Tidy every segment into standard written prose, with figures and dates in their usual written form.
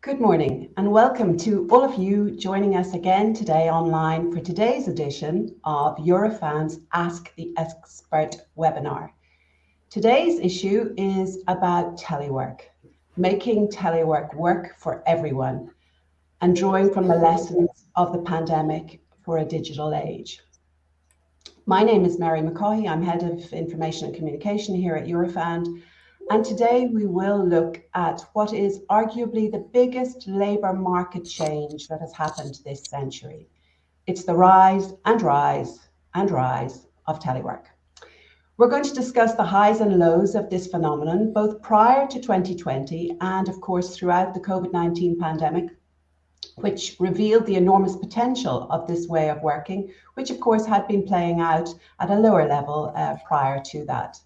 Good morning and welcome to all of you joining us again today online for today's edition of Eurofound's Ask the Expert webinar. Today's issue is about telework, making telework work for everyone and drawing from the lessons of the pandemic for a digital age. My name is Mary McCaughey. I'm Head of Information and Communication here at Eurofound. And today we will look at what is arguably the biggest labour market change that has happened this century. It's the rise and rise and rise of telework. We're going to discuss the highs and lows of this phenomenon, both prior to 2020 and of course throughout the COVID-19 pandemic, which revealed the enormous potential of this way of working, which of course had been playing out at a lower level prior to that.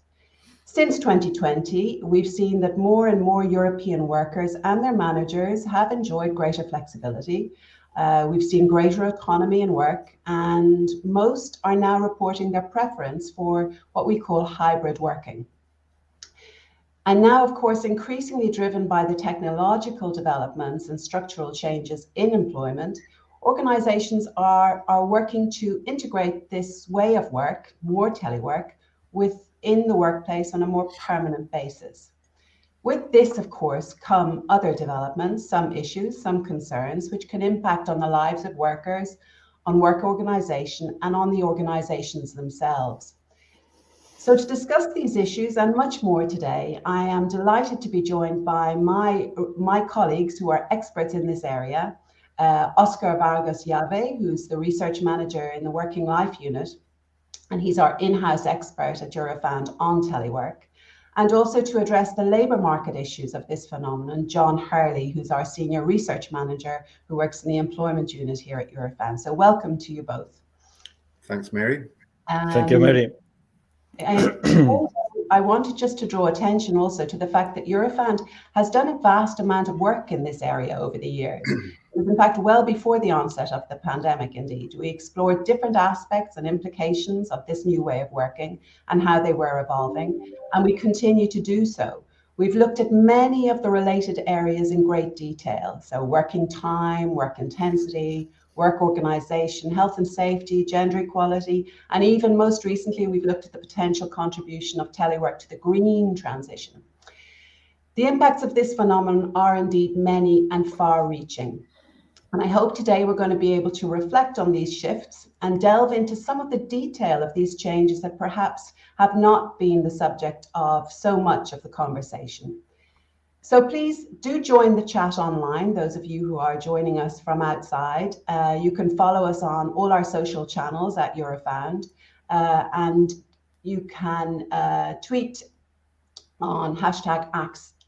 Since 2020, we've seen that more and more European workers and their managers have enjoyed greater flexibility. We've seen greater autonomy in work, and most are now reporting their preference for what we call hybrid working. And now, of course, increasingly driven by the technological developments and structural changes in employment, organizations are working to integrate this way of work, more telework, within the workplace on a more permanent basis. With this, of course, come other developments, some issues, some concerns, which can impact on the lives of workers, on work organization, and on the organizations themselves. So to discuss these issues and much more today, I am delighted to be joined by my colleagues who are experts in this area, Oscar Vargas, who's the research manager in the Working Life Unit, and he's our in-house expert at Eurofound on telework. And also to address the labour market issues of this phenomenon, John Hurley, who's our senior research manager who works in the employment unit here at Eurofound. So welcome to you both. Thanks, Mary. Thank you, Mary. I wanted just to draw attention also to the fact that Eurofound has done a vast amount of work in this area over the years. In fact, well before the onset of the pandemic, indeed, we explored different aspects and implications of this new way of working and how they were evolving, and we continue to do so. We've looked at many of the related areas in great detail. So working time, work intensity, work organization, health and safety, gender equality, and even most recently, we've looked at the potential contribution of telework to the green transition. The impacts of this phenomenon are indeed many and far-reaching. And I hope today we're going to be able to reflect on these shifts and delve into some of the detail of these changes that perhaps have not been the subject of so much of the conversation. So please do join the chat online, those of you who are joining us from outside. You can follow us on all our social channels at Eurofound, and you can tweet on hashtag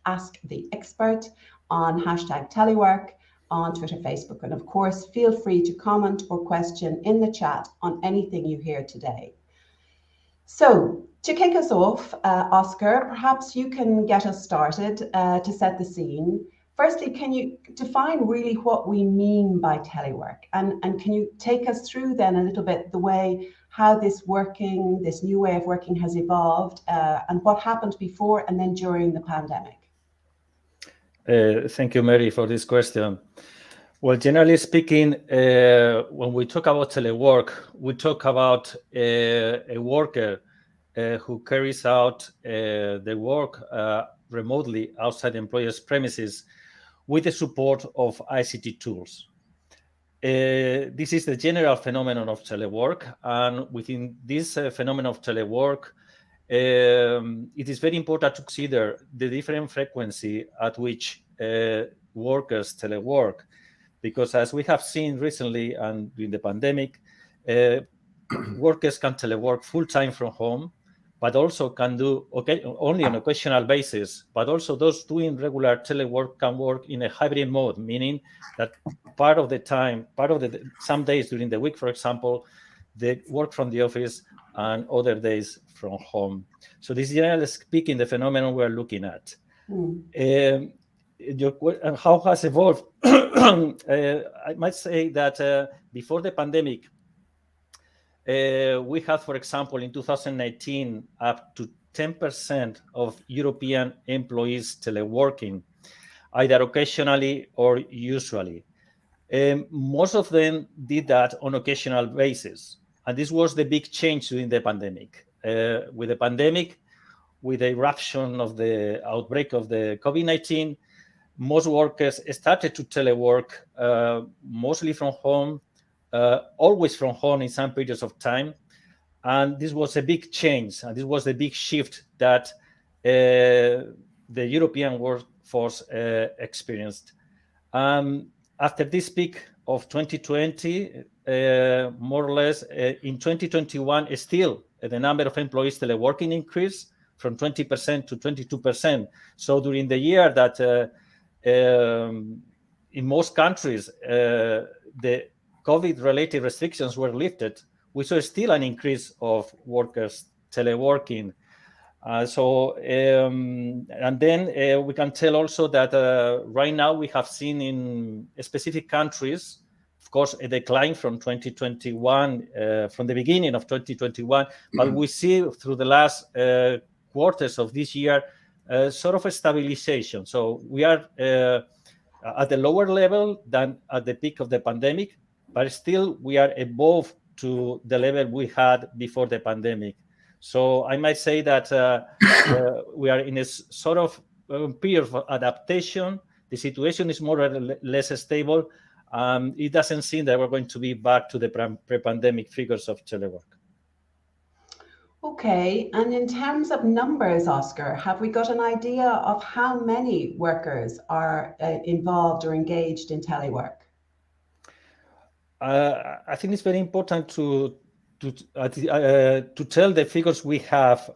#AskTheExpert, on hashtag Telework, on Twitter, Facebook, and of course, feel free to comment or question in the chat on anything you hear today. So to kick us off, Oscar, perhaps you can get us started to set the scene. Firstly, can you define really what we mean by telework? And can you take us through then a little bit the way how this new way of working has evolved and what happened before and then during the pandemic? Thank you, Mary, for this question. Well, generally speaking, when we talk about telework, we talk about a worker who carries out the work remotely outside the employer's premises with the support of ICT tools. This is the general phenomenon of telework, and within this phenomenon of telework, it is very important to consider the different frequency at which workers telework, because as we have seen recently and during the pandemic, workers can telework full-time from home, but also can do only on an occasional basis, but also those doing regular telework can work in a hybrid mode, meaning that part of the time, some days during the week, for example, they work from the office and other days from home. So this is generally speaking the phenomenon we're looking at. How has evolved? I might say that before the pandemic, we had, for example, in 2019, up to 10% of European employees teleworking. either occasionally or usually. Most of them did that on occasional basis. And this was the big change during the pandemic. With the pandemic, with the eruption of the outbreak of the COVID-19, most workers started to telework mostly from home, always from home in some periods of time. And this was a big change. And this was the big shift that the European workforce experienced. After this peak of 2020, more or less, in 2021, still the number of employees teleworking increased from 20% to 22%. So during the year that in most countries, the COVID-related restrictions were lifted, we saw still an increase of workers teleworking. And then we can tell also that right now we have seen in specific countries, of course, a decline from 2021, from the beginning of 2021, but we see through the last quarters of this year, sort of a stabilization. So we are at a lower level than at the peak of the pandemic, but still we are above to the level we had before the pandemic. So I might say that we are in a sort of period of adaptation. The situation is more or less stable. It doesn't seem that we're going to be back to the pre-pandemic figures of telework. Okay, and in terms of numbers, Oscar, have we got an idea of how many workers are involved or engaged in telework? I think it's very important to tell the figures we have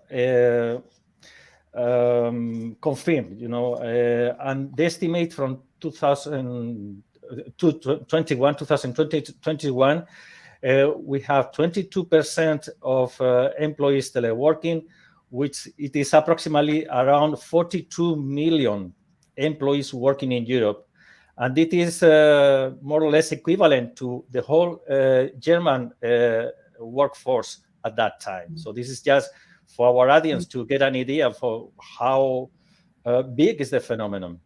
confirmed, and the estimate from 2021, we have 22% of employees teleworking, which it is approximately around 42 million employees working in Europe. And it is more or less equivalent to the whole German workforce at that time. So this is just for our audience to get an idea for how big is the phenomenon.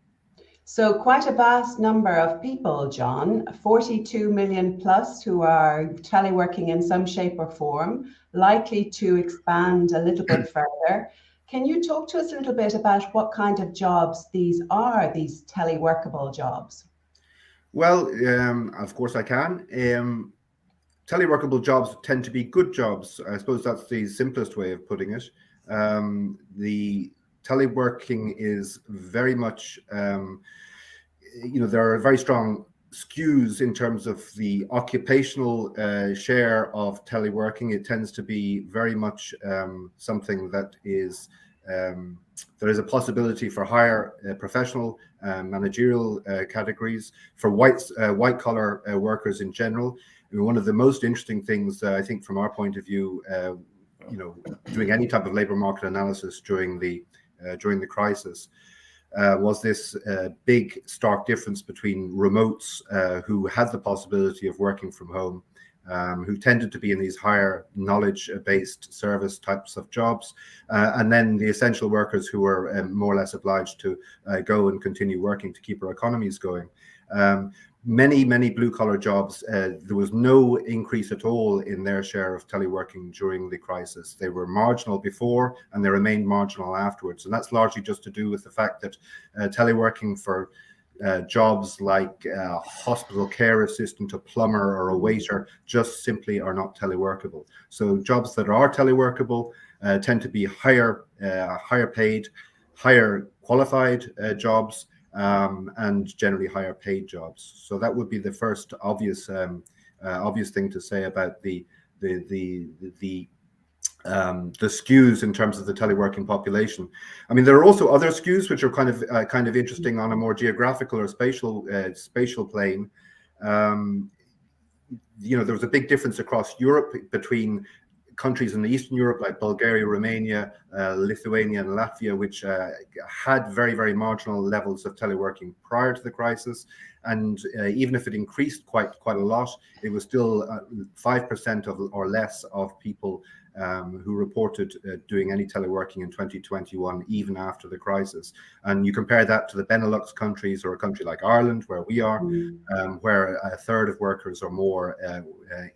So quite a vast number of people, John, 42 million plus who are teleworking in some shape or form, likely to expand a little bit further. Can you talk to us a little bit about what kind of jobs these are, these teleworkable jobs? Well, of course I can. Teleworkable jobs tend to be good jobs. I suppose that's the simplest way of putting it. The teleworking is very much, there are very strong skews in terms of the occupational share of teleworking. It tends to be very much something that is, there is a possibility for higher professional managerial categories, for white collar workers in general. I mean, one of the most interesting things, I think, from our point of view, doing any type of labor market analysis during the crisis, was this big stark difference between remotes who had the possibility of working from home, who tended to be in these higher knowledge-based service types of jobs, and then the essential workers who were more or less obliged to go and continue working to keep our economies going. Many blue-collar jobs, there was no increase at all in their share of teleworking during the crisis. They were marginal before and they remained marginal afterwards. And that's largely just to do with the fact that teleworking for jobs like a hospital care assistant, a plumber or a waiter just simply are not teleworkable. So jobs that are teleworkable tend to be higher paid, higher qualified jobs, and generally higher paid jobs. So that would be the first obvious thing to say about the skews in terms of the teleworking population. I mean, there are also other skews which are kind of interesting on a more geographical or spatial plane. There was a big difference across Europe between countries in Eastern Europe like Bulgaria, Romania, Lithuania, and Latvia, which had very, very marginal levels of teleworking prior to the crisis. And even if it increased quite a lot, it was still 5% or less of people who reported doing any teleworking in 2021, even after the crisis. And you compare that to the Benelux countries, or a country like Ireland, where we are, where a third of workers or more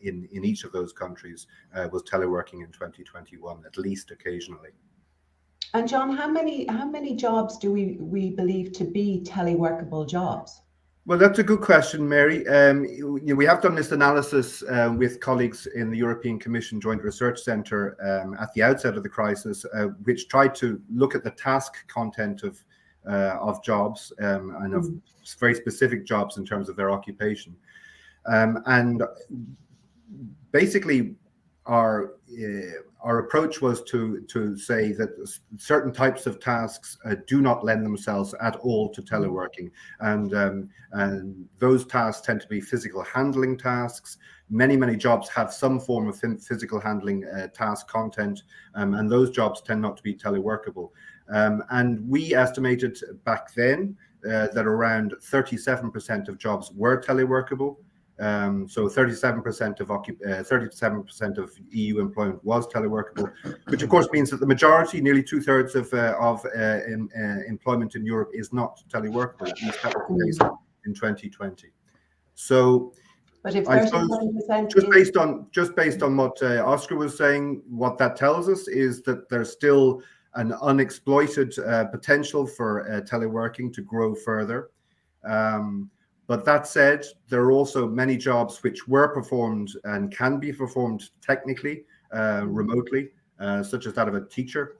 in each of those countries was teleworking in 2021, at least occasionally. And John, how many jobs do we believe to be teleworkable jobs? Well, that's a good question, Mary. We have done this analysis with colleagues in the European Commission Joint Research Centre at the outset of the crisis, which tried to look at the task content of jobs and of very specific jobs in terms of their occupation. And basically, our approach was to say that certain types of tasks do not lend themselves at all to teleworking, and those tasks tend to be physical handling tasks. Many jobs have some form of physical handling task content, and those jobs tend not to be teleworkable. And we estimated back then that around 37% of jobs were teleworkable. So 37% of EU employment was teleworkable, which of course means that the majority, nearly 2/3 of employment in Europe, is not teleworkable. At least that was the case in 2020. So, but if I suppose 37% just based on what Oscar was saying, what that tells us is that there's still an unexploited potential for teleworking to grow further. But that said, there are also many jobs which were performed and can be performed technically remotely, such as that of a teacher,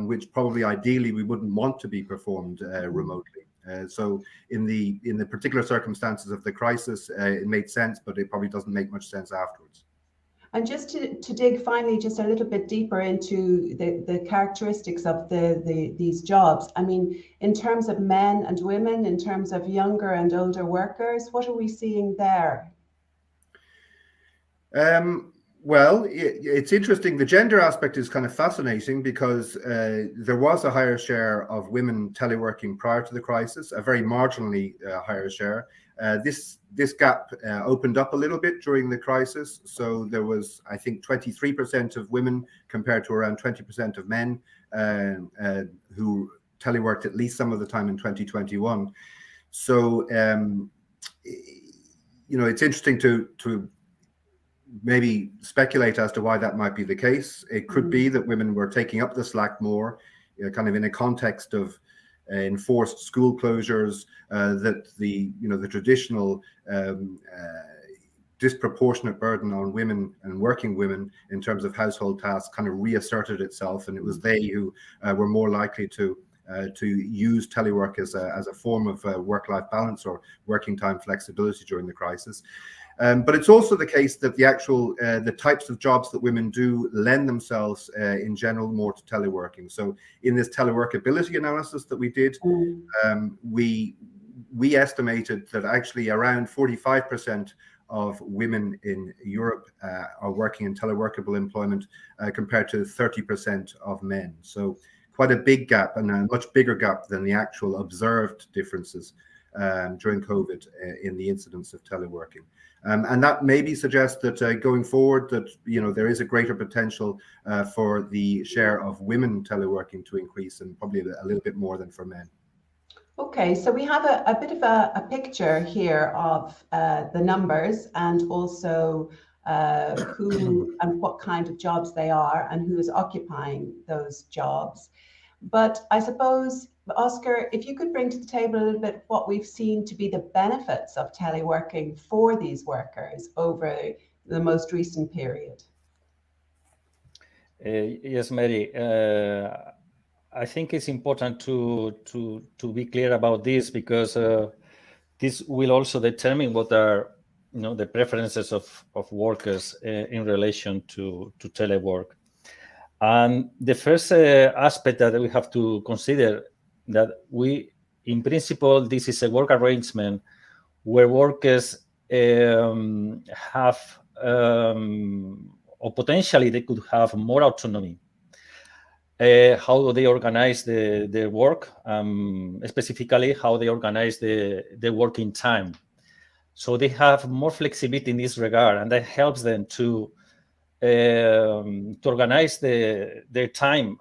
which probably ideally we wouldn't want to be performed remotely. So in the particular circumstances of the crisis, it made sense, but it probably doesn't make much sense afterwards. And just to dig finally just a little bit deeper into the characteristics of these jobs, I mean, in terms of men and women, in terms of younger and older workers, what are we seeing there? Well, it's interesting. The gender aspect is kind of fascinating because there was a higher share of women teleworking prior to the crisis, a very marginally higher share. This gap opened up a little bit during the crisis. So there was, I think, 23% of women compared to around 20% of men who teleworked at least some of the time in 2021. So, it's interesting to maybe speculate as to why that might be the case. It could be that women were taking up the slack more, kind of in a context of enforced school closures, that the traditional disproportionate burden on women and working women in terms of household tasks kind of reasserted itself, and it was they who were more likely to use telework as a form of work-life balance or working time flexibility during the crisis. But it's also the case that the types of jobs that women do lend themselves in general more to teleworking. So in this teleworkability analysis that we did, we estimated that actually around 45% of women in Europe are working in teleworkable employment compared to 30% of men. So quite a big gap, and a much bigger gap than the actual observed differences during COVID in the incidence of teleworking. And that maybe suggests that going forward, that there is a greater potential for the share of women teleworking to increase, and probably a little bit more than for men. Okay, so we have a bit of a picture here of the numbers, and also who and what kind of jobs they are and who is occupying those jobs. But I suppose, Oscar, if you could bring to the table a little bit what we've seen to be the benefits of teleworking for these workers over the most recent period. Yes, Mary. I think it's important to be clear about this, because this will also determine what are the preferences of workers in relation to telework. And the first aspect that we have to consider, that in principle, this is a work arrangement where workers have, or potentially they could have more autonomy. How they organize their work, specifically how they organize the working time. So they have more flexibility in this regard, and that helps them to to organize their time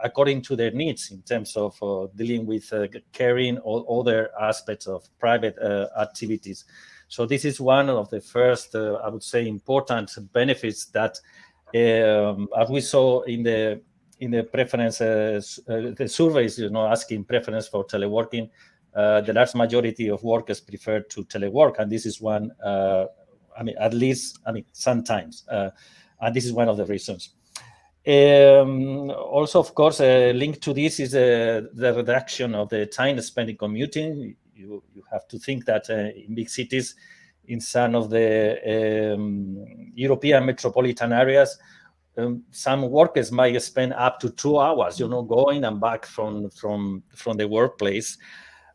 according to their needs in terms of dealing with caring or other aspects of private activities. So this is one of the first, I would say, important benefits that, as we saw in the preferences, the surveys, asking preference for teleworking, the large majority of workers prefer to telework, and this is one. Sometimes. And this is one of the reasons. Also, of course, linked to this is the reduction of the time spent in commuting. You have to think that in big cities, in some of the European metropolitan areas, some workers might spend up to 2 hours, going and back from the workplace.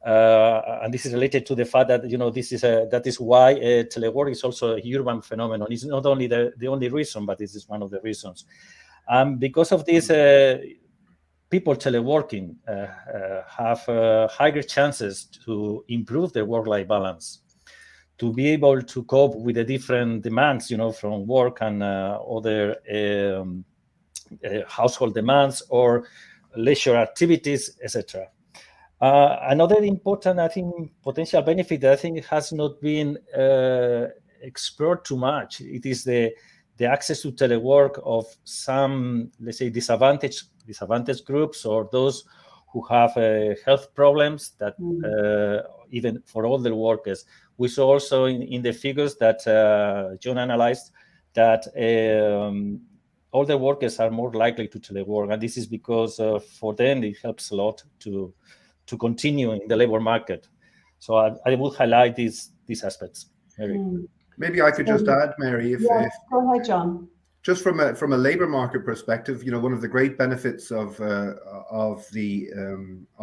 And this is related to the fact that that is why telework is also a urban phenomenon. It's not only the only reason, but this is one of the reasons. Because of this, people teleworking have higher chances to improve their work-life balance, to be able to cope with the different demands, from work and other household demands or leisure activities, etc. Another important, I think, potential benefit that I think has not been explored too much, it is the access to telework of some, let's say, disadvantaged groups, or those who have health problems that even for older workers. We saw also in the figures that John analyzed that older workers are more likely to telework, and this is because for them it helps a lot to continue in the labor market. So I will highlight these aspects, Mary. Maybe I could just add, Mary, if go ahead, John. Just from a labor market perspective, one of the great benefits of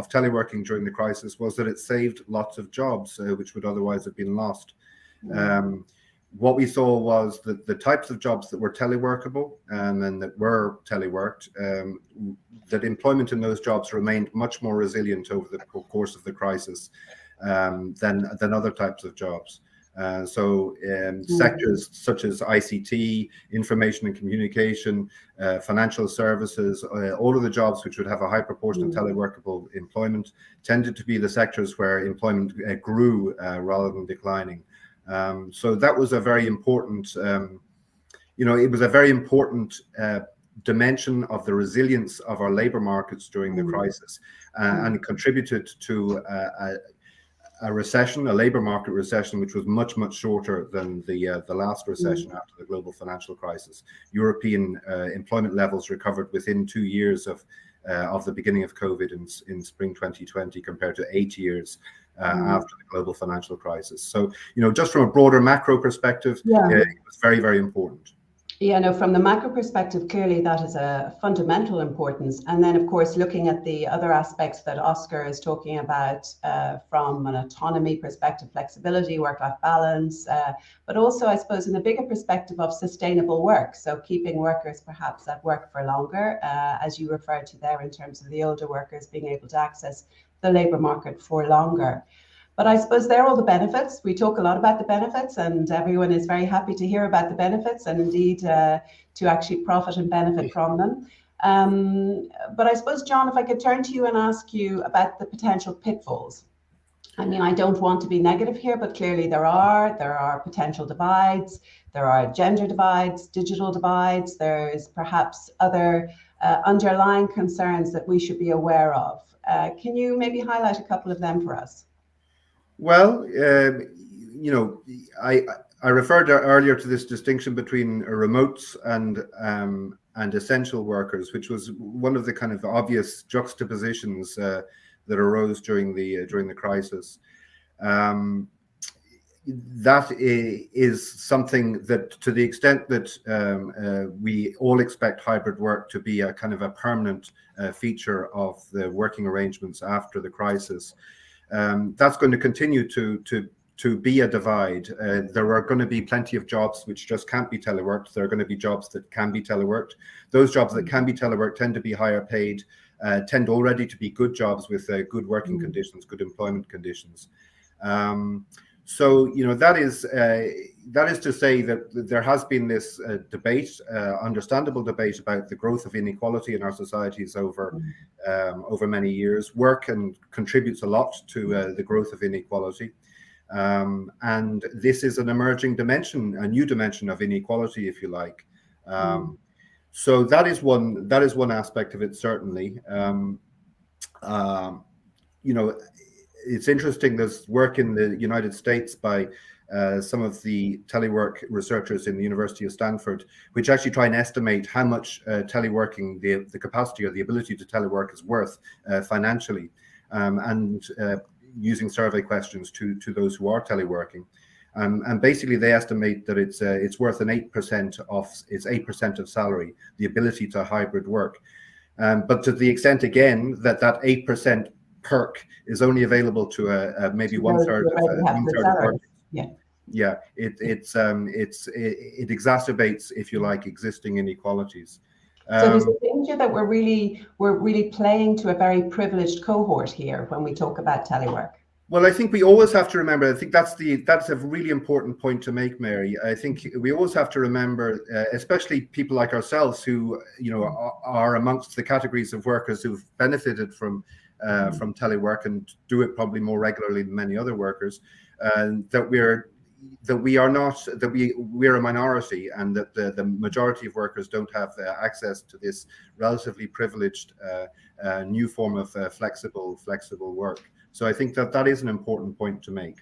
teleworking during the crisis was that it saved lots of jobs which would otherwise have been lost. What we saw was that the types of jobs that were teleworkable and that were teleworked, that employment in those jobs remained much more resilient over the course of the crisis than other types of jobs. Sectors such as ICT, information and communication, financial services, all of the jobs which would have a high proportion of teleworkable employment tended to be the sectors where employment grew rather than declining. So that was a very important, it was a very important dimension of the resilience of our labor markets during the crisis, and contributed to a recession, a labor market recession, which was much, much shorter than the last recession after the global financial crisis. European employment levels recovered within 2 years of the beginning of COVID in spring 2020, compared to 8 years after the global financial crisis. So, just from a broader macro perspective, it was very, very important. Yeah, no, from the macro perspective, clearly that is a fundamental importance. And then, of course, looking at the other aspects that Oscar is talking about from an autonomy perspective, flexibility, work-life balance, but also, I suppose, in the bigger perspective of sustainable work. So keeping workers perhaps at work for longer, as you referred to there, in terms of the older workers being able to access the labour market for longer. But I suppose they're all the benefits. We talk a lot about the benefits, and everyone is very happy to hear about the benefits, and indeed to actually profit and benefit from them. But I suppose, John, if I could turn to you and ask you about the potential pitfalls. I mean, I don't want to be negative here, but clearly there are potential divides. There are gender divides, digital divides. There's perhaps other underlying concerns that we should be aware of. Can you maybe highlight a couple of them for us? Well, I referred earlier to this distinction between remotes and essential workers, which was one of the kind of obvious juxtapositions that arose during the crisis. That is something that, to the extent that we all expect hybrid work to be a kind of a permanent feature of the working arrangements after the crisis, that's going to continue to be a divide. There are going to be plenty of jobs which just can't be teleworked. There are going to be jobs that can be teleworked. Those jobs that can be teleworked tend to be higher paid, tend already to be good jobs with good working conditions, good employment conditions. So, that is, that is to say that there has been this debate, understandable debate, about the growth of inequality in our societies over many years. Work contributes a lot to the growth of inequality. And this is an emerging dimension, a new dimension of inequality, if you like. So that is one aspect of it, certainly. It's interesting. There's work in the United States by some of the telework researchers in the University of Stanford, which actually try and estimate how much teleworking, the capacity or the ability to telework, is worth financially, and using survey questions to those who are teleworking. And basically, they estimate that it's worth 8% of salary, the ability to hybrid work. But to the extent, again, that 8% perk is only available to maybe one third of workers. Yeah, it exacerbates, if you like, existing inequalities. So there's a danger that we're really playing to a very privileged cohort here when we talk about telework. Well, I think we always have to remember, I think that's a really important point to make, Mary. I think we always have to remember, especially people like ourselves who, are amongst the categories of workers who've benefited from telework and do it probably more regularly than many other workers, that we're a minority, and that the majority of workers don't have access to this relatively privileged new form of flexible work. So I think that is an important point to make.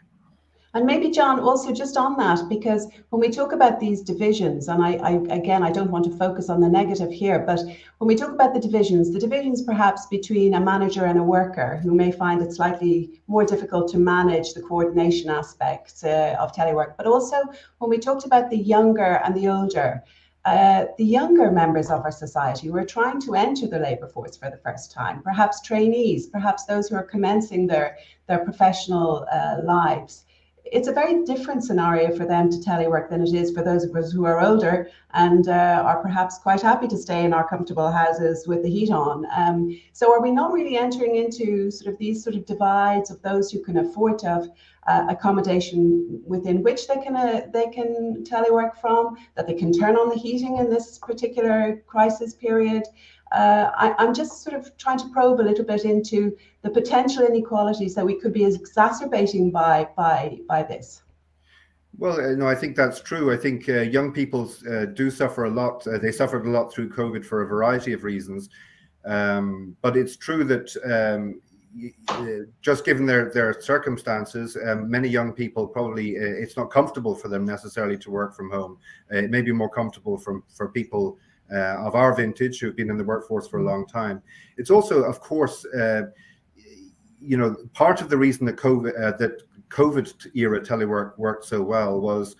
And maybe, John, also just on that, because when we talk about these divisions, and I don't want to focus on the negative here, but when we talk about the divisions perhaps between a manager and a worker who may find it slightly more difficult to manage the coordination aspects of telework, but also when we talked about the younger and the older, the younger members of our society who are trying to enter the labour force for the first time, perhaps trainees, perhaps those who are commencing their professional lives. It's a very different scenario for them to telework than it is for those of us who are older and are perhaps quite happy to stay in our comfortable houses with the heat on. So are we not really entering into these divides of those who can afford to have accommodation within which they can telework from, that they can turn on the heating in this particular crisis period? I'm just trying to probe a little bit into the potential inequalities that we could be exacerbating by this. Well, no, I think that's true. I think young people do suffer a lot. They suffered a lot through COVID for a variety of reasons. But it's true that just given their circumstances, many young people probably, it's not comfortable for them necessarily to work from home. It may be more comfortable for people of our vintage who've been in the workforce for a long time. It's also, of course, part of the reason that COVID era telework worked so well was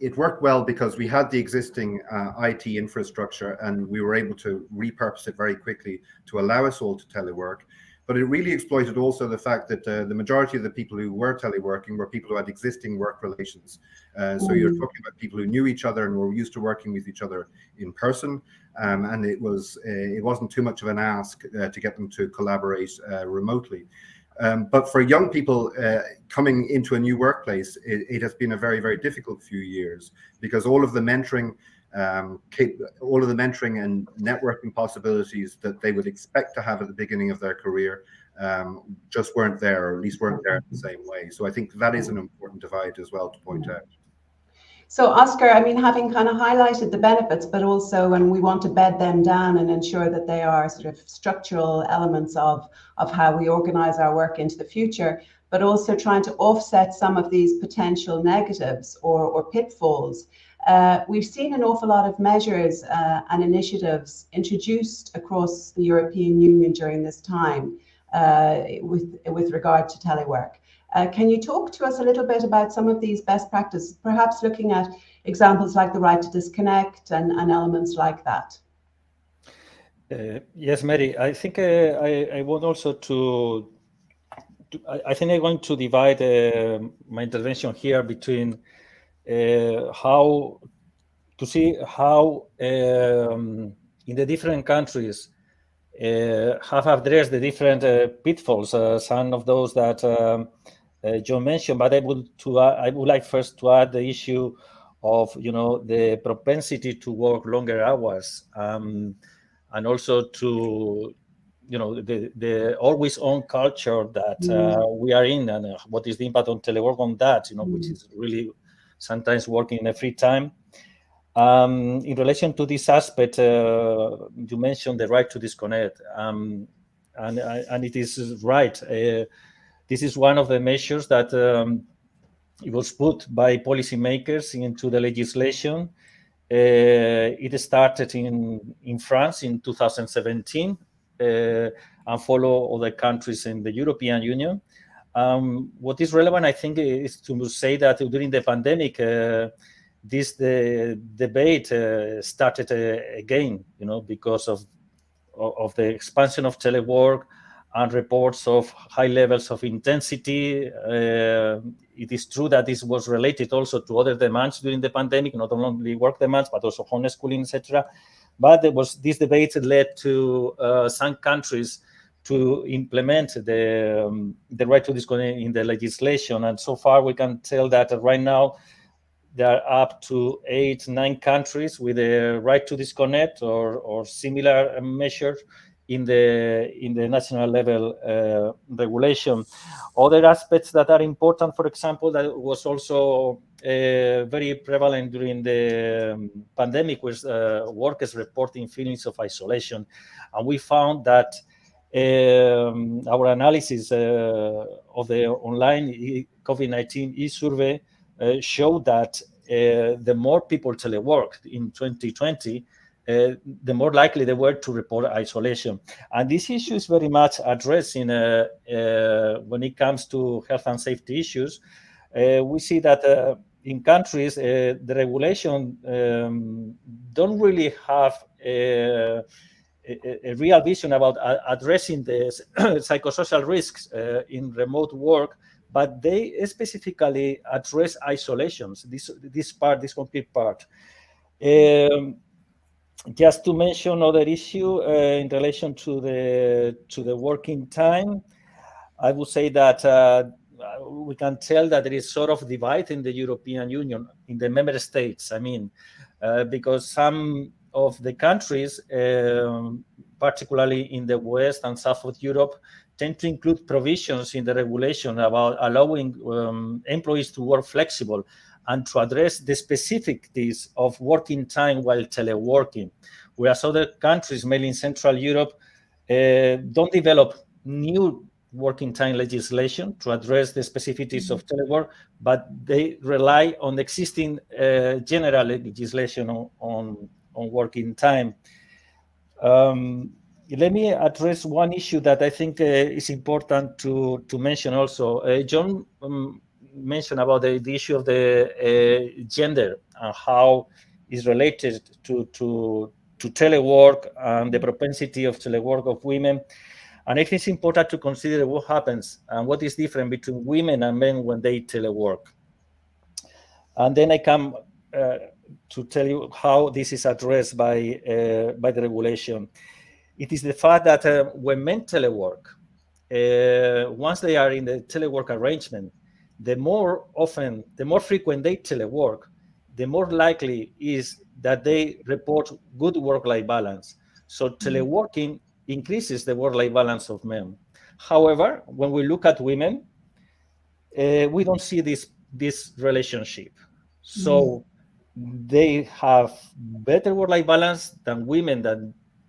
it worked well because we had the existing IT infrastructure, and we were able to repurpose it very quickly to allow us all to telework. But it really exploited also the fact that the majority of the people who were teleworking were people who had existing work relations. So you're talking about people who knew each other and were used to working with each other in person. And it wasn't too much of an ask to get them to collaborate remotely. But for young people coming into a new workplace, it has been a very, very difficult few years, because all of the mentoring and networking possibilities that they would expect to have at the beginning of their career just weren't there, or at least weren't there in the same way. So I think that is an important divide as well to point out. So Oscar, I mean, having kind of highlighted the benefits, but also when we want to bed them down and ensure that they are structural elements of how we organize our work into the future, but also trying to offset some of these potential negatives or pitfalls. We've seen an awful lot of measures and initiatives introduced across the European Union during this time with regard to telework. Can you talk to us a little bit about some of these best practices, perhaps looking at examples like the right to disconnect and elements like that? Yes, Mary. I think I want also I think I'm going to divide my intervention here between how in the different countries have addressed the different pitfalls. Some of those that John mentioned, but I would like first to add the issue of the propensity to work longer hours, and also to the always on culture that we are in, and what is the impact on telework on that, which is really sometimes working in a free time. In relation to this aspect, you mentioned the right to disconnect, and it is right. This is one of the measures that it was put by policymakers into the legislation. It started in France in 2017 and follow other countries in the European Union. What is relevant, I think, is to say that during the pandemic, this debate started again, because of the expansion of telework and reports of high levels of intensity. It is true that this was related also to other demands during the pandemic, not only work demands, but also homeschooling, etc. But this debate led to some countries to implement the right to disconnect in the legislation. And so far, we can tell that right now, there are up to 8-9 countries with a right to disconnect or similar measures in the national level regulation. Other aspects that are important, for example, that was also very prevalent during the pandemic, was workers reporting feelings of isolation. And we found that our analysis of the online COVID-19 e-survey showed that the more people teleworked in 2020, the more likely they were to report isolation. And this issue is very much addressed in when it comes to health and safety issues. We see that in countries, the regulation don't really have a real vision about addressing the psychosocial risks in remote work, but they specifically address isolations, this complete part. Just to mention another issue in relation to the working time, I would say that we can tell that there is sort of divide in the European Union, in the member states. I mean, because some of the countries, particularly in the West and South of Europe, tend to include provisions in the regulation about allowing employees to work flexible and to address the specificities of working time while teleworking. Whereas other countries, mainly in Central Europe, don't develop new working time legislation to address the specificities of telework, but they rely on existing general legislation on working time. Let me address one issue that I think is important to mention also. John mentioned about the issue of the gender and how is related to telework and the propensity of telework of women. And I think it's important to consider what happens and what is different between women and men when they telework. And then I come to tell you how this is addressed by the regulation. It is the fact that when men telework, once they are in the telework arrangement, the more frequent they telework, the more likely is that they report good work-life balance. So teleworking increases the work-life balance of men. However, when we look at women, we don't see this relationship. So they have better work-life balance than women that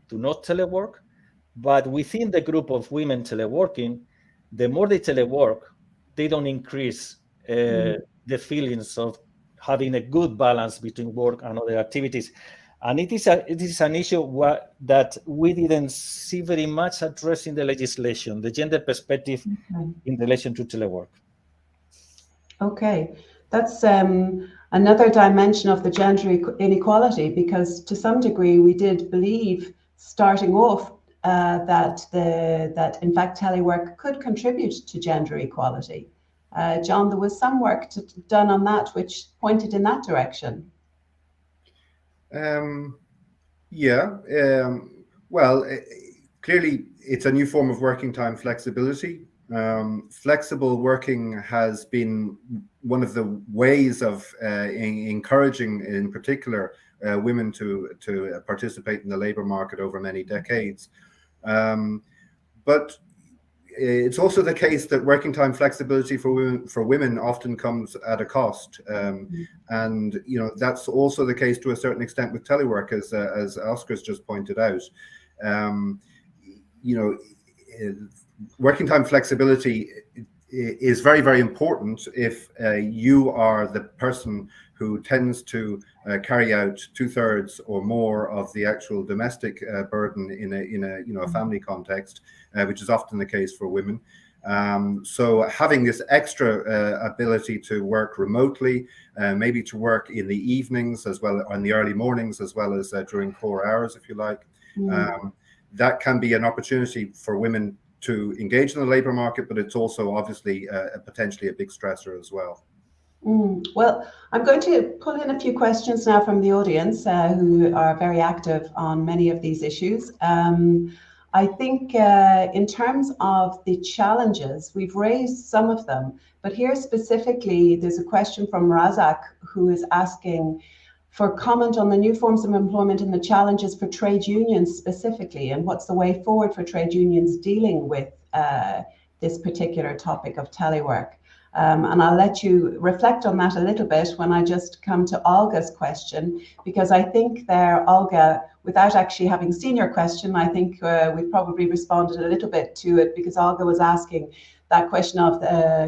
do not telework. But within the group of women teleworking, the more they telework, they don't increase the feelings of having a good balance between work and other activities. And it is an issue that we didn't see very much addressed in the legislation, the gender perspective in relation to telework. Okay, that's another dimension of the gender inequality, because to some degree we did believe starting off that in fact telework could contribute to gender equality. John, there was some work done on that which pointed in that direction. Well, clearly it's a new form of working time flexibility. flexible working has been one of the ways of encouraging, in particular, women to participate in the labor market over many decades. But it's also the case that working time flexibility for women often comes at a cost, and that's also the case to a certain extent with telework, as Oscar's just pointed out. Working time flexibility is very, very important if you are the person who tends to carry out 2/3 or more of the actual domestic burden in a family context, which is often the case for women. So having this extra ability to work remotely, maybe to work in the evenings as well, in the early mornings, as well as during core hours, if you like, that can be an opportunity for women to engage in the labor market, but it's also obviously potentially a big stressor as well. Well, I'm going to pull in a few questions now from the audience who are very active on many of these issues. I think in terms of the challenges, we've raised some of them, but here specifically, there's a question from Razak who is asking for comment on the new forms of employment and the challenges for trade unions specifically, and what's the way forward for trade unions dealing with this particular topic of telework. And I'll let you reflect on that a little bit when I just come to Olga's question, because I think there, Olga, without actually having seen your question, I think we've probably responded a little bit to it, because Olga was asking that question of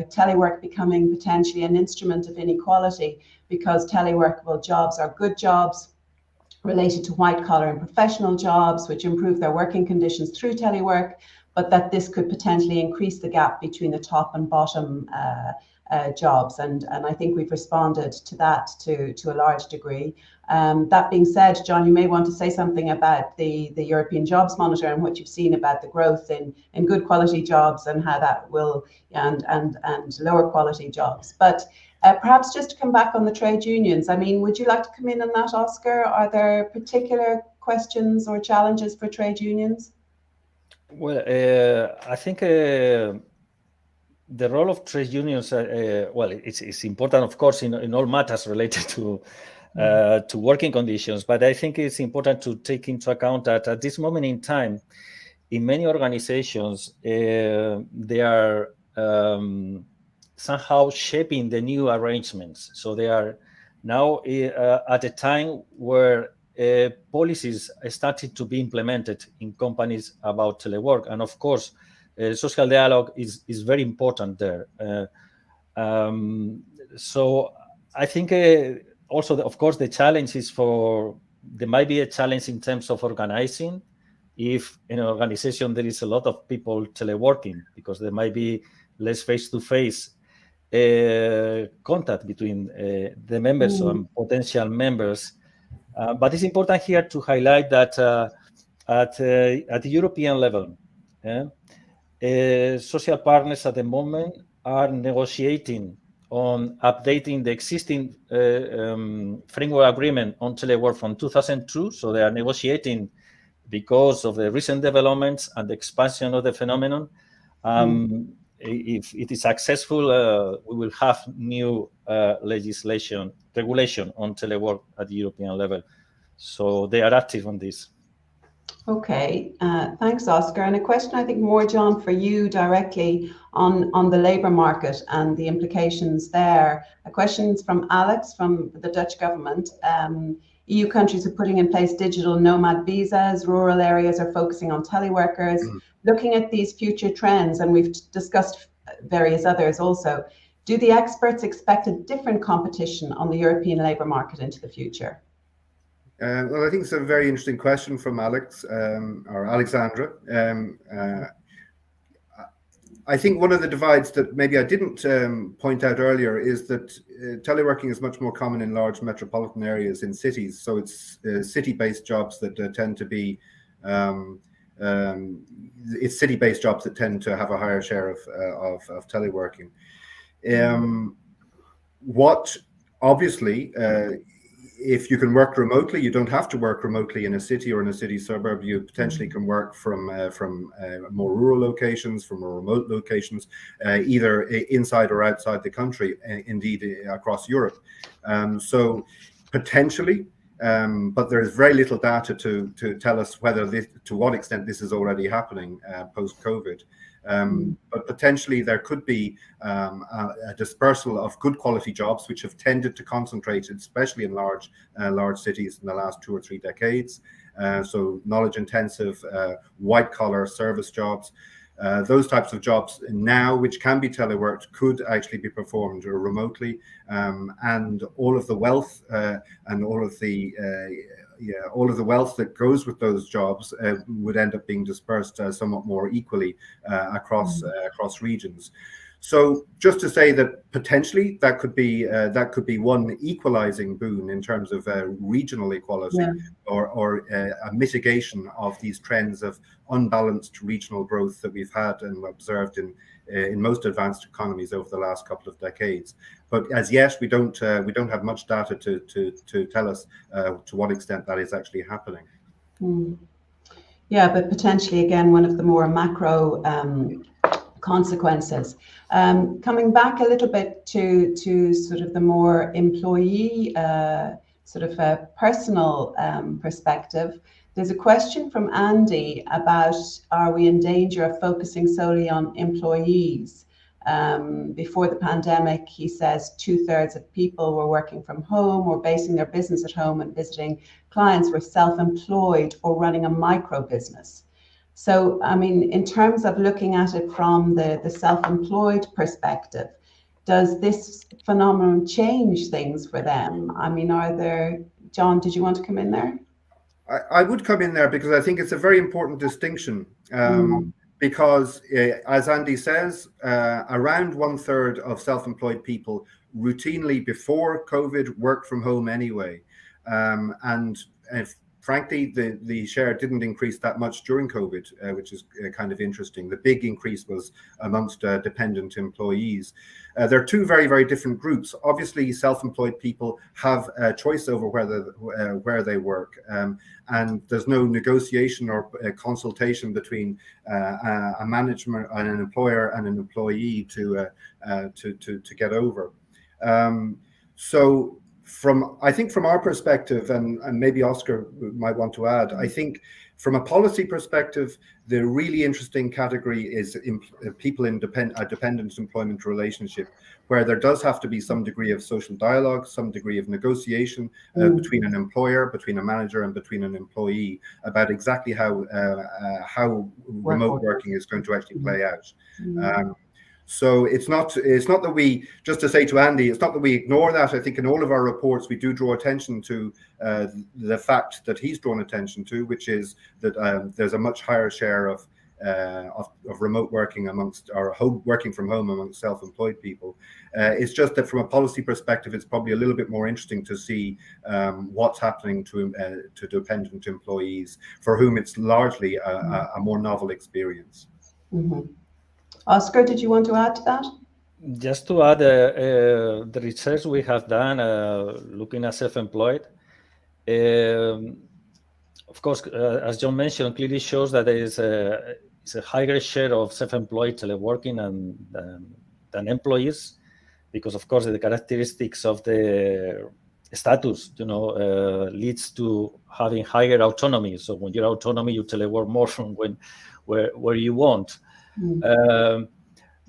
telework becoming potentially an instrument of inequality, because teleworkable jobs are good jobs related to white collar and professional jobs, which improve their working conditions through telework, but that this could potentially increase the gap between the top and bottom jobs. And I think we've responded to that to a large degree. That being said, John, you may want to say something about the European Jobs Monitor and what you've seen about the growth in good quality jobs and how that will, and lower quality jobs. But perhaps just to come back on the trade unions, I mean, would you like to come in on that, Oscar? Are there particular questions or challenges for trade unions? Well, I think the role of trade unions, well, it's important, of course, in all matters related to working conditions. But I think it's important to take into account that at this moment in time, in many organizations, they are somehow shaping the new arrangements. So they are now at a time where policies started to be implemented in companies about telework. And of course, social dialogue is very important there. So I think also, of course, the challenge is there might be a challenge in terms of organizing. If in an organization there is a lot of people teleworking, because there might be less face-to-face contact between the members and potential members. But it's important here to highlight that at the European level, social partners at the moment are negotiating on updating the existing framework agreement on telework from 2002. So they are negotiating because of the recent developments and the expansion of the phenomenon. If it is successful, we will have new regulation on telework at the European level. So they are active on this. Okay, thanks, Oscar. And a question, I think, more, John, for you directly on the labour market and the implications there. A question from Alex from the Dutch government. EU countries are putting in place digital nomad visas. Rural areas are focusing on teleworkers. Looking at these future trends, and we've discussed various others also, do the experts expect a different competition on the European labour market into the future? Well, I think it's a very interesting question from Alex or Alexandra. I think one of the divides that maybe I didn't point out earlier is that teleworking is much more common in large metropolitan areas in cities. So it's city-based jobs that tend to be it's city-based jobs that tend to have a higher share of teleworking. What obviously if you can work remotely, you don't have to work remotely in a city or in a city suburb. You potentially can work from more rural locations, from more remote locations, either inside or outside the country, indeed across Europe. So potentially, but there's very little data to tell us to what extent this is already happening post-COVID. But potentially there could be a dispersal of good quality jobs, which have tended to concentrate, especially in large cities in the last 2 or 3 decades. So knowledge intensive, white collar service jobs. Those types of jobs now, which can be teleworked, could actually be performed remotely, and all of the wealth and all of the wealth that goes with those jobs would end up being dispersed somewhat more equally across regions. So just to say that potentially that could be one equalizing boon in terms of regional equality, or a mitigation of these trends of unbalanced regional growth that we've had and observed in most advanced economies over the last couple of decades. But as yet, we don't have much data to tell us to what extent that is actually happening. Yeah, but potentially again one of the more macro consequences. Coming back a little bit to sort of the more employee sort of a personal perspective, there's a question from Andy about, are we in danger of focusing solely on employees? Before the pandemic, he says 2/3 of people were working from home or basing their business at home, and visiting clients were self-employed or running a micro business. So, I mean, in terms of looking at it from the self-employed perspective, does this phenomenon change things for them? I mean, John, did you want to come in there? I would come in there because I think it's a very important distinction. Because as Andy says, around 1/3 of self-employed people routinely before COVID worked from home anyway. And frankly, the share didn't increase that much during COVID, which is kind of interesting. The big increase was amongst dependent employees. They're two very, very different groups. Obviously, self-employed people have a choice over where they work, and there's no negotiation or consultation between a management and an employer and an employee to get over. So I think from our perspective, and maybe Oscar might want to add, I think from a policy perspective, the really interesting category is people in a dependent employment relationship, where there does have to be some degree of social dialogue, some degree of negotiation between an employer, between a manager, and between an employee about exactly how remote working is going to actually play out. So it's not that we, just to say to Andy, it's not that we ignore that. I think in all of our reports we do draw attention to the fact that he's drawn attention to, which is that there's a much higher share of remote working working from home amongst self-employed people. It's just that from a policy perspective, it's probably a little bit more interesting to see what's happening to dependent employees, for whom it's largely a more novel experience. Oscar, did you want to add to that? Just to add, the research we have done looking at self-employed, of course, as John mentioned, clearly shows that there is a higher share of self-employed teleworking than employees, because of course the characteristics of the status, leads to having higher autonomy. So when you're autonomy, you telework more from where you want.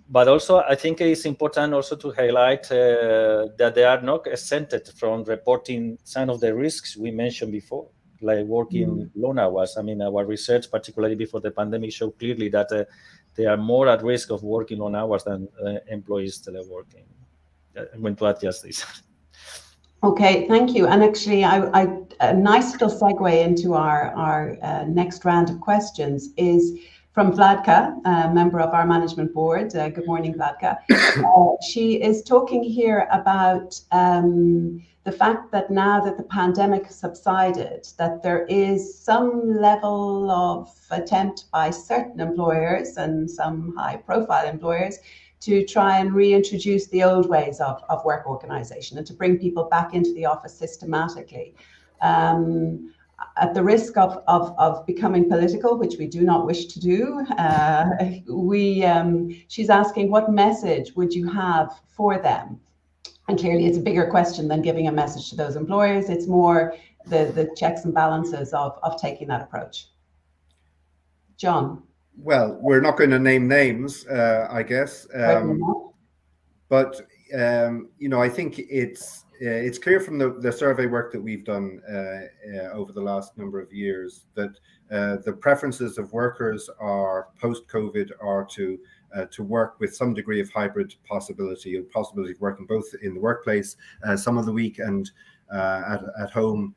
But also, I think it's important also to highlight that they are not exempted from reporting some of the risks we mentioned before, like working long hours. I mean, our research, particularly before the pandemic, showed clearly that they are more at risk of working long hours than employees teleworking. I'm going to add just this. Okay, thank you. And actually, a nice little segue into our next round of questions is from Vladka, a member of our management board. Good morning, Vladka. She is talking here about the fact that now that the pandemic subsided, that there is some level of attempt by certain employers and some high-profile employers to try and reintroduce the old ways of work organization and to bring people back into the office systematically. At the risk of becoming political, which we do not wish to do, she's asking, what message would you have for them? And clearly it's a bigger question than giving a message to those employers. It's more the checks and balances of taking that approach. John? Well, we're not going to name names, I guess. But, I think it's clear from the survey work that we've done over the last number of years that the preferences of workers are post-COVID are to work with some degree of hybrid possibility of working both in the workplace some of the week and at home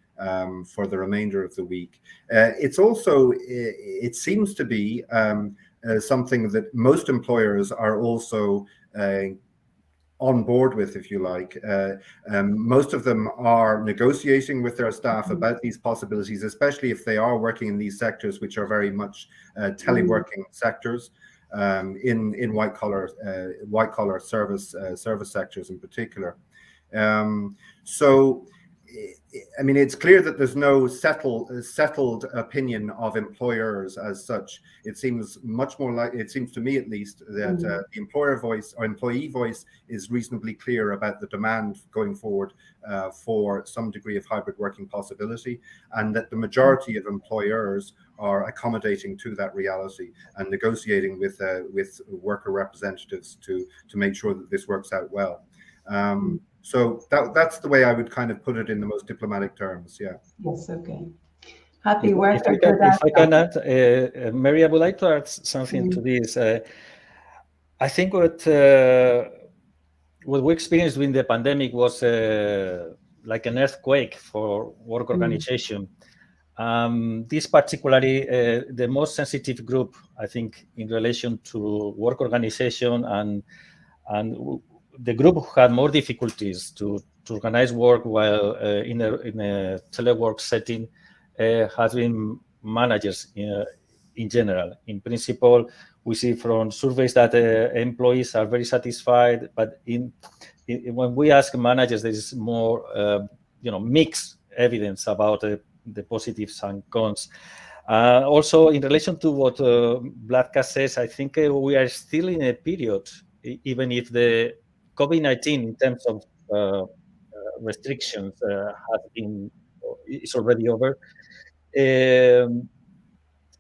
for the remainder of the week. It's also, it seems to be something that most employers are also on board with, if you like. Most of them are negotiating with their staff about these possibilities, especially if they are working in these sectors, which are very much teleworking sectors, in white collar service sectors in particular. So, I mean, it's clear that there's no settled opinion of employers as such. It seems much more like, it seems to me at least, that the employer voice or employee voice is reasonably clear about the demand going forward for some degree of hybrid working possibility, and that the majority of employers are accommodating to that reality and negotiating with worker representatives to make sure that this works out well. So that's the way I would kind of put it in the most diplomatic terms. Yeah. Yes. Okay. Happy work. If I can add, Mary, I would like to add something to this. I think what we experienced during the pandemic was like an earthquake for work organization. This particularly the most sensitive group, I think, in relation to work organization and the group who had more difficulties to organize work while in a telework setting has been managers in general. In principle, we see from surveys that employees are very satisfied, but when we ask managers, there is more mixed evidence about the positives and cons. Also, in relation to what Vargas says, I think we are still in a period, even if the COVID-19 in terms of restrictions is already over.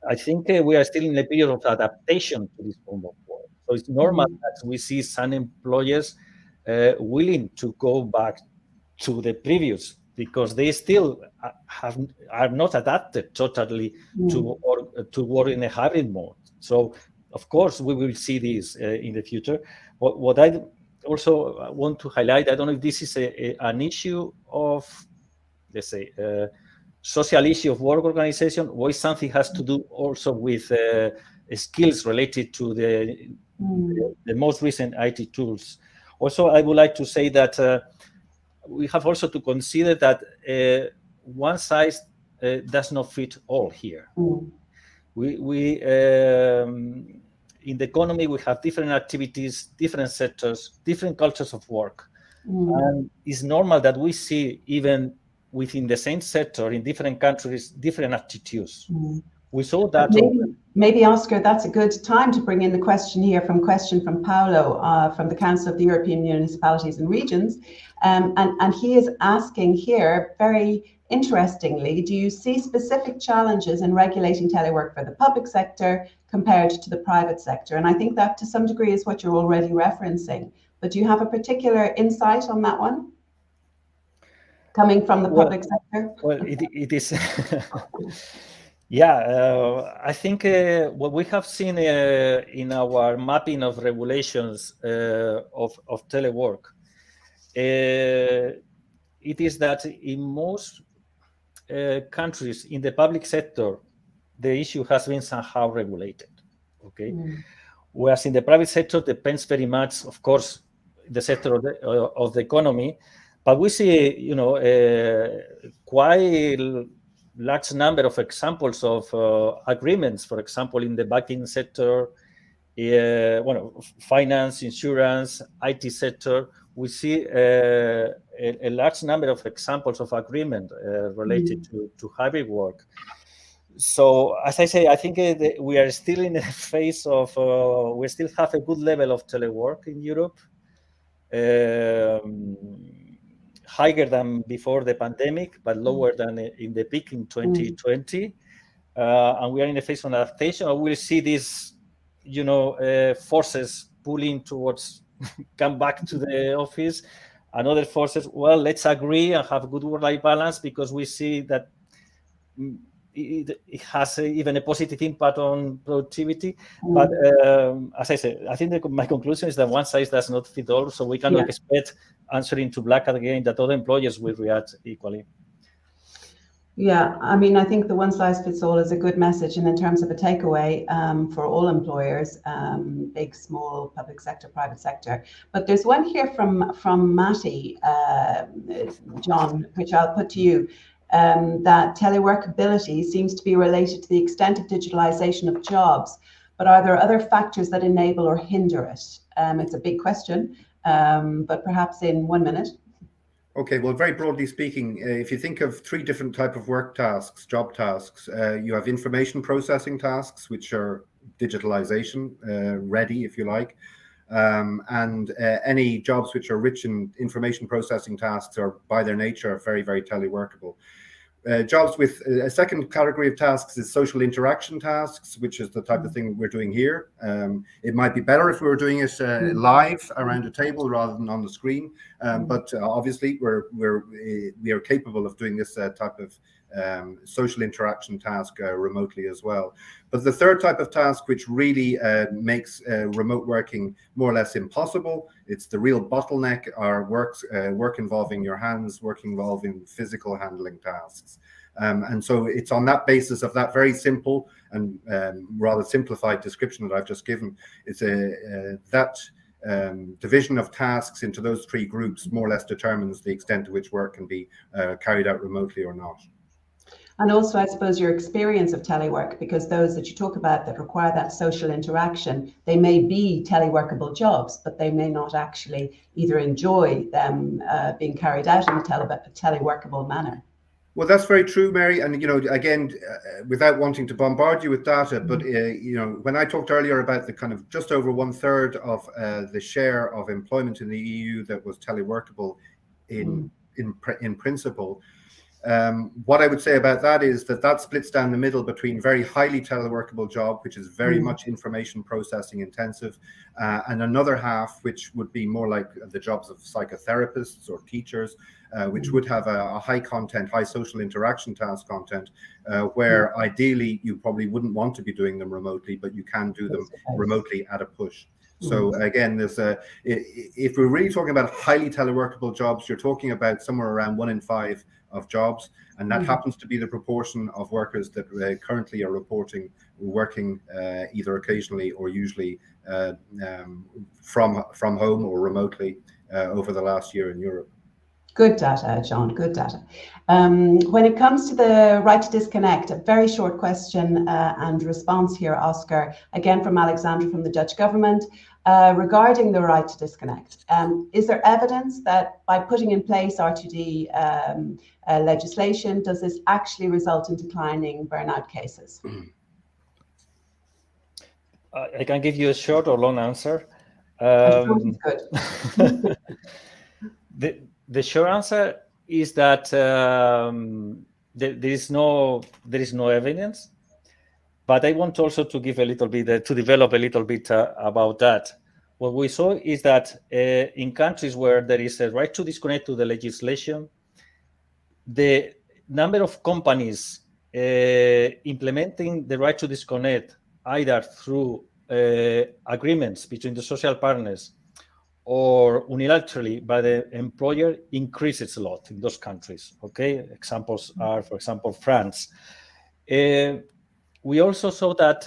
I think we are still in a period of adaptation to this form of work. So it's normal that we see some employers willing to go back to the previous, because they still are not adapted totally to work in a hybrid mode. So of course we will see this in the future. What I also want to highlight, I don't know if this is an issue of, let's say, social issue of work organization, or if something has to do also with skills related to the most recent IT tools. Also, I would like to say that we have also to consider that one size does not fit all here. We in the economy, we have different activities, different sectors, different cultures of work. And it's normal that we see, even within the same sector in different countries, different attitudes. We saw that. Maybe, Oscar, that's a good time to bring in the question here from Paolo from the Council of the European Municipalities and Regions. And he is asking here, very interestingly, do you see specific challenges in regulating telework for the public sector compared to the private sector? And I think that to some degree is what you're already referencing. But do you have a particular insight on that one, coming from the public sector? Well, it is. Yeah, I think what we have seen in our mapping of regulations of telework, it is that in most countries in the public sector, the issue has been somehow regulated. Okay, whereas in the private sector depends very much, of course, the sector of the economy, but we see, quite large number of examples of agreements, for example, in the banking sector, finance, insurance, IT sector, we see a large number of examples of agreement related to hybrid work. So, as I say, I think we are still in a phase of, we still have a good level of telework in Europe, higher than before the pandemic, but lower than in the peak in 2020. And we are in a phase of adaptation. We'll see these, forces pulling towards come back to the office, and other forces, well, let's agree and have good work-life balance, because we see that it has even a positive impact on productivity. But as I said, I think my conclusion is that one size does not fit all, so we cannot expect, answering to Black again, that other employers will react equally. Yeah, I mean, I think the one size fits all is a good message, and in terms of a takeaway for all employers, big, small, public sector, private sector. But there's one here from Matty, John, which I'll put to you, that teleworkability seems to be related to the extent of digitalization of jobs, but are there other factors that enable or hinder it? It's a big question, but perhaps in 1 minute. Okay, well, very broadly speaking, if you think of three different types of work tasks, job tasks, you have information processing tasks, which are digitalization ready, if you like, and any jobs which are rich in information processing tasks are by their nature very, very teleworkable. Jobs with a second category of tasks is social interaction tasks, which is the type of thing we're doing here. It might be better if we were doing it live around a table rather than on the screen, but obviously we are capable of doing this type of social interaction task remotely as well. But the third type of task, which really makes remote working more or less impossible, it's the real bottleneck, are work involving your hands, work involving physical handling tasks. And so it's on that basis of that very simple and rather simplified description that I've just given. It's that division of tasks into those three groups more or less determines the extent to which work can be carried out remotely or not. And also, I suppose, your experience of telework, because those that you talk about that require that social interaction, they may be teleworkable jobs, but they may not actually either enjoy them being carried out in a teleworkable manner. Well, that's very true, Mary. And, again, without wanting to bombard you with data, but, when I talked earlier about the kind of just over 1/3 of the share of employment in the EU that was teleworkable in principle, what I would say about that is that splits down the middle between very highly teleworkable job, which is very much information processing intensive, and another half, which would be more like the jobs of psychotherapists or teachers, which would have a high content, high social interaction task content, where ideally you probably wouldn't want to be doing them remotely, but you can do them remotely at a push. So again, if we're really talking about highly teleworkable jobs, you're talking about somewhere around 1 in 5 of jobs, and that happens to be the proportion of workers that currently are reporting working either occasionally or usually from home or remotely over the last year in Europe. Good data, John, good data. When it comes to the right to disconnect, a very short question and response here, Oscar, again from Alexandra from the Dutch government, regarding the right to disconnect. Is there evidence that by putting in place R2D legislation, does this actually result in declining burnout cases? I can give you a short or long answer. Good. The short answer is that there is no evidence, but I want also to give a little bit to develop a little bit about that. What we saw is that in countries where there is a right to disconnect to the legislation, the number of companies implementing the right to disconnect either through agreements between the social partners or unilaterally by the employer increases a lot in those countries. Okay, examples are, for example, France. We also saw that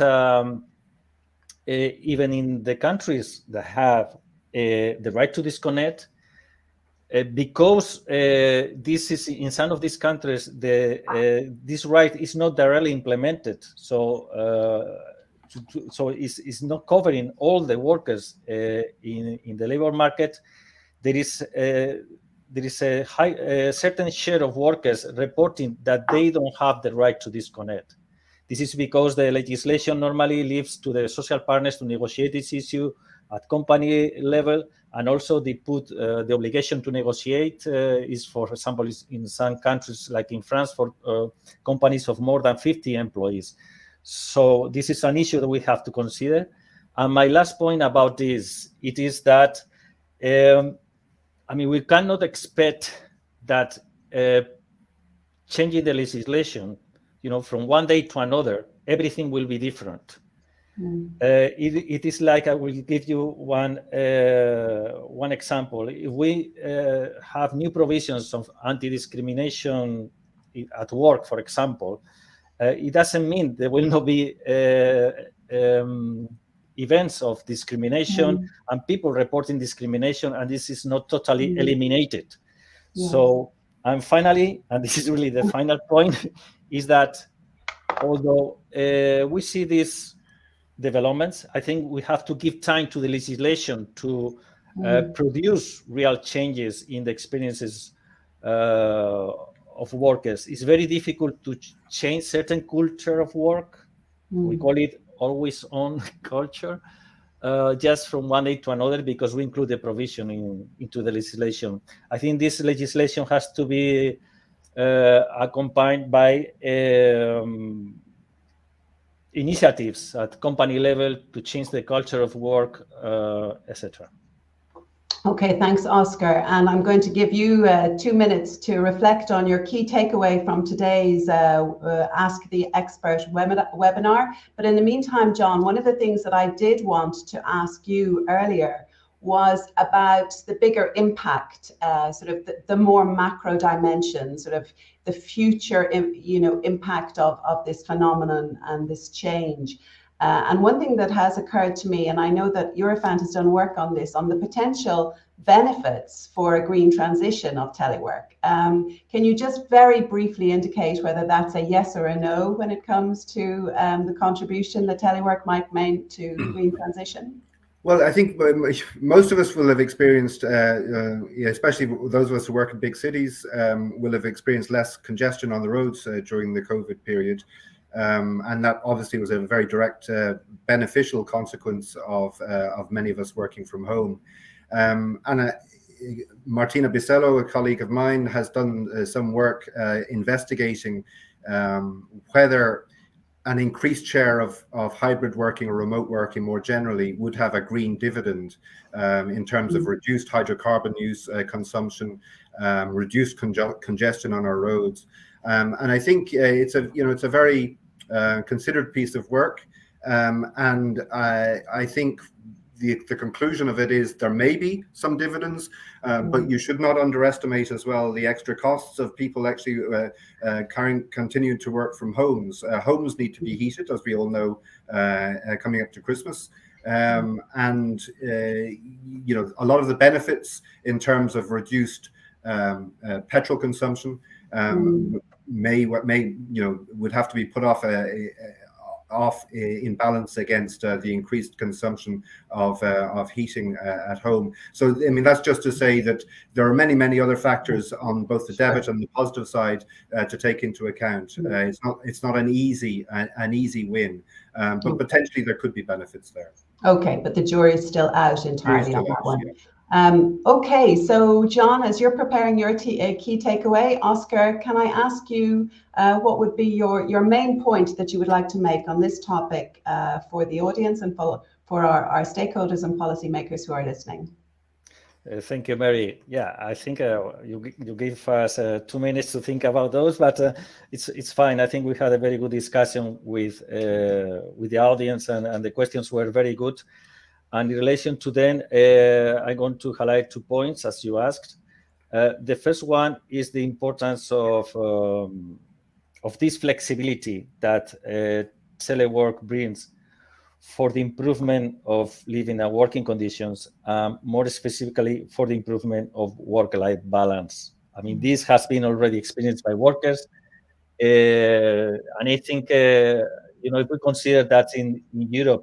even in the countries that have the right to disconnect, because this is in some of these countries, this right is not directly implemented. So so it's not covering all the workers in the labor market. There is a certain share of workers reporting that they don't have the right to disconnect. This is because the legislation normally leaves to the social partners to negotiate this issue at company level, and also they put the obligation to negotiate is, for example, in some countries like in France, for companies of more than 50 employees. So this is an issue that we have to consider. And my last point about this, it is that we cannot expect that changing the legislation, from one day to another, everything will be different. It is like, I will give you one example. If we have new provisions of anti-discrimination at work, for example, it doesn't mean there will not be events of discrimination and people reporting discrimination, and this is not totally eliminated. Yes. So, and finally, and this is really the final point, is that although we see these developments, I think we have to give time to the legislation to produce real changes in the experiences of workers. It's very difficult to change certain culture of work. We call it always on culture, just from one day to another, because we include the provision into the legislation. I think this legislation has to be accompanied by initiatives at company level to change the culture of work, etc. Okay, thanks, Oscar. And I'm going to give you 2 minutes to reflect on your key takeaway from today's Ask the Expert webinar. But in the meantime, John, one of the things that I did want to ask you earlier was about the bigger impact, sort of the more macro dimension, sort of the future, impact of this phenomenon and this change. And one thing that has occurred to me, and I know that Eurofound has done work on this, on the potential benefits for a green transition of telework. Can you just very briefly indicate whether that's a yes or a no when it comes to the contribution that telework might make to the green transition? Well, I think most of us will have experienced, especially those of us who work in big cities, will have experienced less congestion on the roads during the COVID period. And that obviously was a very direct beneficial consequence of many of us working from home. And Martina Bisello, a colleague of mine, has done some work investigating whether an increased share of hybrid working or remote working more generally would have a green dividend in terms of reduced hydrocarbon use, consumption, reduced congestion on our roads. And I think it's a very considered piece of work, and I think the conclusion of it is there may be some dividends, but you should not underestimate as well the extra costs of people actually continuing to work from homes. Homes need to be heated, as we all know, coming up to Christmas. And a lot of the benefits in terms of reduced petrol consumption would have to be put off in balance against the increased consumption of heating at home. So that's just to say that there are many other factors on both the debit and the positive side to take into account. It's not an easy win, but potentially there could be benefits there. Okay, but the jury is still out entirely on that one. Okay, so John, as you're preparing your key takeaway, Oscar, can I ask you what would be your main point that you would like to make on this topic for the audience and for our stakeholders and policymakers who are listening? Thank you, Mary. Yeah, I think you gave us 2 minutes to think about those, but it's fine. I think we had a very good discussion with the audience, and the questions were very good. And in relation to them, I'm going to highlight 2 points, as you asked. The first one is the importance of this flexibility that telework brings for the improvement of living and working conditions, more specifically for the improvement of work-life balance. I mean, this has been already experienced by workers, and I think if we consider that in Europe,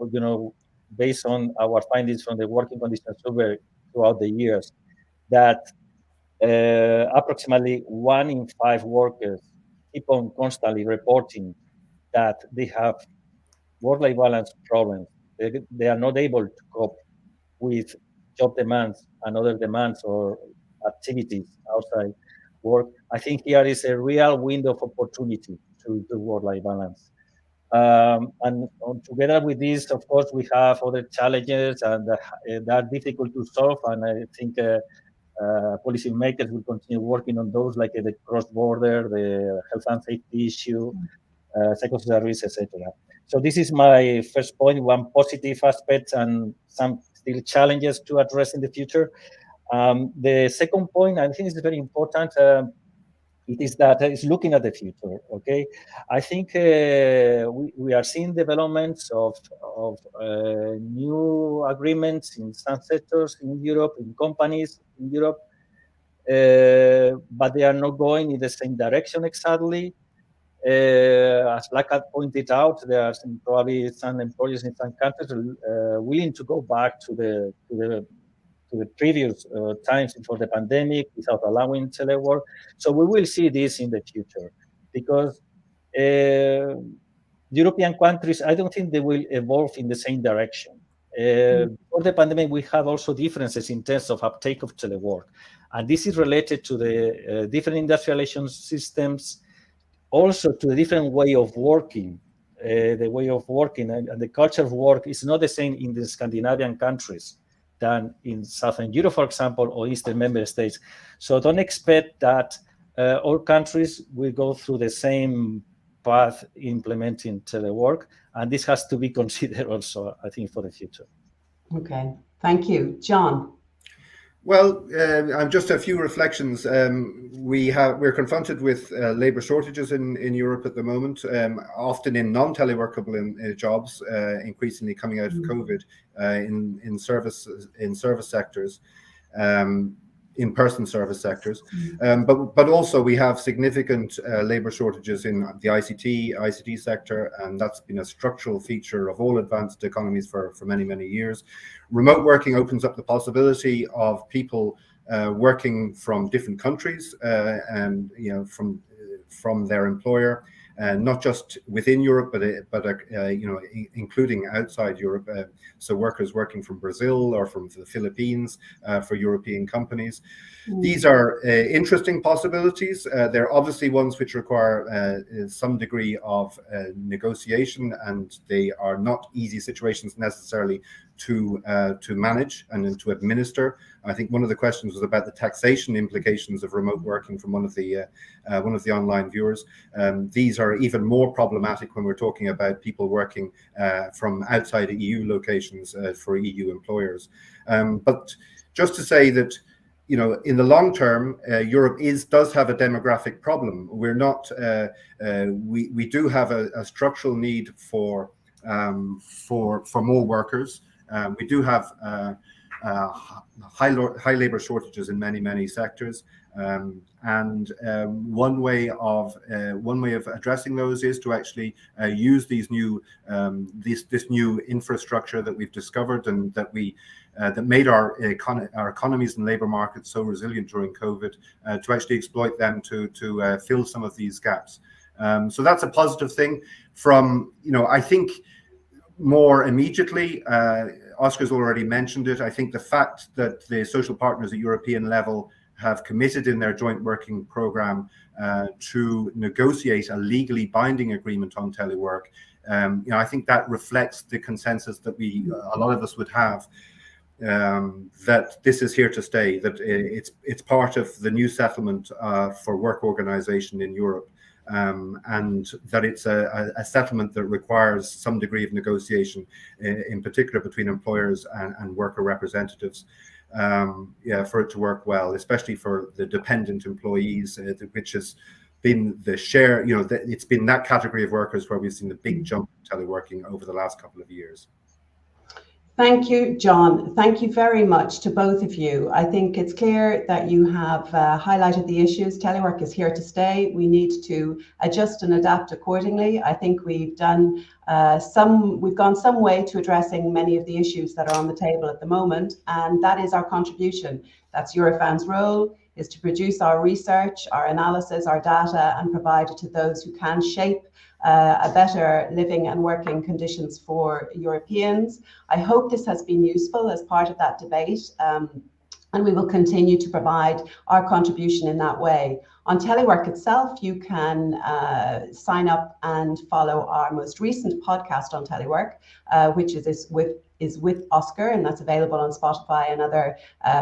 based on our findings from the working conditions survey throughout the years, that approximately 1 in 5 workers keep on constantly reporting that they have work-life balance problems. They are not able to cope with job demands and other demands or activities outside work. I think here is a real window of opportunity to do work-life balance. And together with this, of course, we have other challenges and that are difficult to solve. And I think policymakers will continue working on those, like the cross-border, the health and safety issue, psychosocial risk, etc. So this is my first point, one positive aspect and some still challenges to address in the future. The second point, I think is very important, it is that it's looking at the future, okay? I think we are seeing developments of new agreements in some sectors in Europe, in companies in Europe, but they are not going in the same direction exactly. As Laka pointed out, there are probably some employers in some countries willing to go back to the previous times before the pandemic without allowing telework. So we will see this in the future because European countries, I don't think they will evolve in the same direction. Before the pandemic, we had also differences in terms of uptake of telework. And this is related to the different industrialization systems, also to the different way of working. The way of working and the culture of work is not the same in the Scandinavian countries than in Southern Europe, for example, or Eastern member states. So don't expect that all countries will go through the same path implementing telework. And this has to be considered also, I think, for the future. Okay, thank you. John? Well, just a few reflections. We're confronted with labour shortages in Europe at the moment, often in non-teleworkable jobs, increasingly coming out of COVID in service sectors, in-person service sectors, but also we have significant labour shortages in the ICT sector, and that's been a structural feature of all advanced economies for many years. Remote working opens up the possibility of people working from different countries and from their employer, not just within Europe, but including outside Europe. So workers working from Brazil or from the Philippines for European companies. These are interesting possibilities. They're obviously ones which require some degree of negotiation, and they are not easy situations necessarily to manage and to administer. I think one of the questions was about the taxation implications of remote working from one of the online viewers. These are even more problematic when we're talking about people working from outside EU locations for EU employers. But just to say that, in the long term, Europe does have a demographic problem. We're not. We do have a structural need for more workers. We do have high labor shortages in many sectors, and one way of addressing those is to actually use these new this new infrastructure that we've discovered and that made our economies and labor markets so resilient during COVID, to actually exploit them to fill some of these gaps. So that's a positive thing. I think more immediately, Oscar's already mentioned it. I think the fact that the social partners at European level have committed in their joint working program to negotiate a legally binding agreement on telework, I think that reflects the consensus that a lot of us would have, that this is here to stay, that it's part of the new settlement for work organization in Europe. And that it's a settlement that requires some degree of negotiation, in particular between employers and worker representatives, for it to work well, especially for the dependent employees, which has been the share. It's been that category of workers where we've seen the big jump in teleworking over the last couple of years. Thank you, John. Thank you very much to both of you. I think it's clear that you have highlighted the issues. Telework is here to stay. We need to adjust and adapt accordingly. I think we've done we've gone some way to addressing many of the issues that are on the table at the moment, and that is our contribution. That's Eurofound's role, is to produce our research, our analysis, our data, and provide it to those who can shape a better living and working conditions for Europeans. I hope this has been useful as part of that debate, and we will continue to provide our contribution in that way. On Telework itself, you can sign up and follow our most recent podcast on Telework, which is with Oscar, and that's available on Spotify and other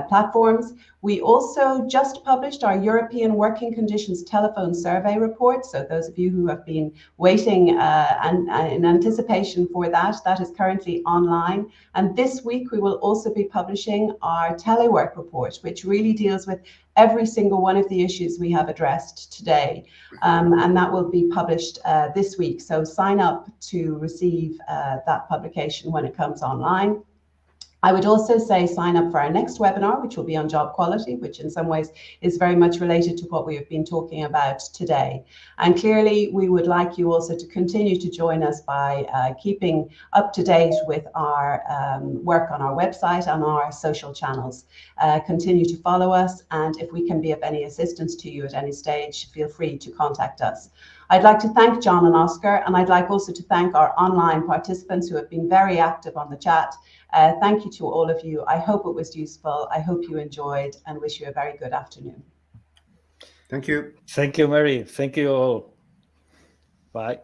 platforms. We also just published our European Working Conditions Telephone Survey report. So those of you who have been waiting and in anticipation for that, that is currently online. And this week we will also be publishing our Telework report, which really deals with every single one of the issues we have addressed today. And that will be published this week. So sign up to receive that publication when it comes online. I would also say sign up for our next webinar, which will be on job quality, which in some ways is very much related to what we have been talking about today. And clearly, we would like you also to continue to join us by keeping up to date with our work on our website and our social channels. Continue to follow us, and if we can be of any assistance to you at any stage, feel free to contact us. I'd like to thank John and Oscar, and I'd like also to thank our online participants who have been very active on the chat. Thank you to all of you. I hope it was useful. I hope you enjoyed, and wish you a very good afternoon. Thank you. Thank you, Mary. Thank you all. Bye.